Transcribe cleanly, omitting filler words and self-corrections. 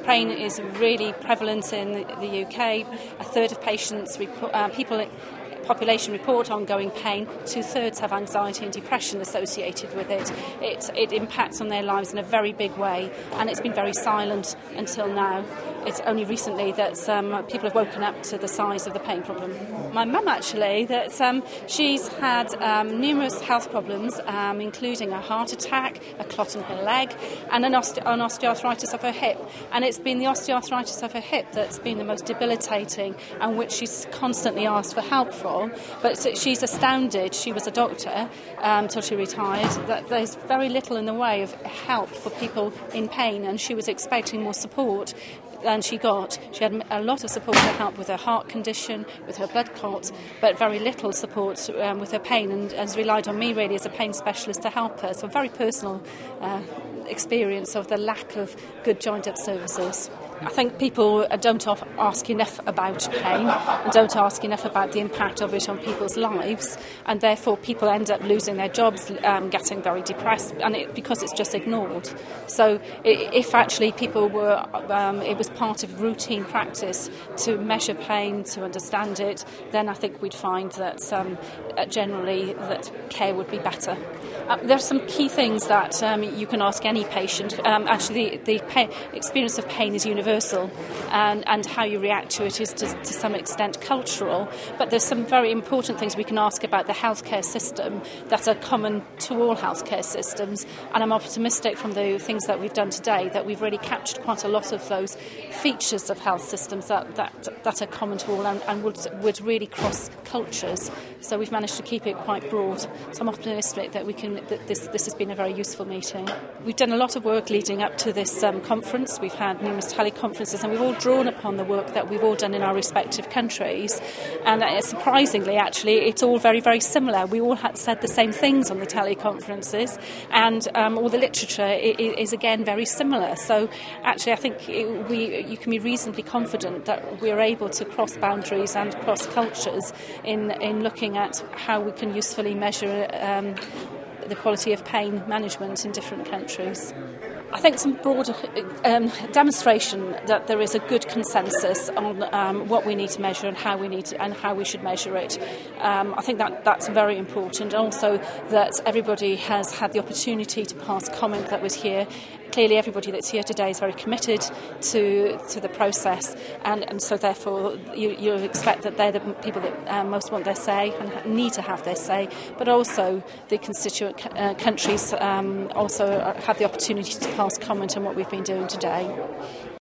pain is really prevalent in the UK. A third of patients, population report ongoing pain. 2/3 have anxiety and depression associated with it. It impacts on their lives in a very big way, and it's been very silent until now. It's only recently that people have woken up to the size of the pain problem. My mum, actually, that she's had numerous health problems, including a heart attack, a clot in her leg, and an osteoarthritis of her hip. And it's been the osteoarthritis of her hip that's been the most debilitating, and which she's constantly asked for help for. But she's astounded, she was a doctor until she retired, that there's very little in the way of help for people in pain, and she was expecting more support than she got. She had a lot of support to help with her heart condition, with her blood clot, but very little support with her pain, and has relied on me really as a pain specialist to help her. So a very personal experience of the lack of good joint-up services. I think people don't ask enough about pain and don't ask enough about the impact of it on people's lives, and therefore people end up losing their jobs, getting very depressed, and because it's just ignored. So if actually people were, it was part of routine practice to measure pain, to understand it, then I think we'd find that generally that care would be better. There are some key things that you can ask any patient. Actually, the experience of pain is universal, and how you react to it is to some extent cultural. But there's some very important things we can ask about the healthcare system that are common to all healthcare systems. And I'm optimistic from the things that we've done today that we've really captured quite a lot of those features of health systems that are common to all and would really cross cultures. So we've managed to keep it quite broad. So I'm optimistic that this has been a very useful meeting. We've done a lot of work leading up to this conference. We've had numerous teleconferences, and we've all drawn upon the work that we've all done in our respective countries. And surprisingly, actually, it's all very, very similar. We all had said the same things on the teleconferences, and all the literature is again very similar. So actually, I think you can be reasonably confident that we're able to cross boundaries and cross cultures in looking at how we can usefully measure the quality of pain management in different countries. I think some broad demonstration that there is a good consensus on what we need to measure and how we should measure it. I think that's very important. Also, that everybody has had the opportunity to pass comment that was here. Clearly, everybody that's here today is very committed to the process, and so therefore you expect that they're the people that most want their say and need to have their say. But also, the constituent countries also have the opportunity to pass comment on what we've been doing today.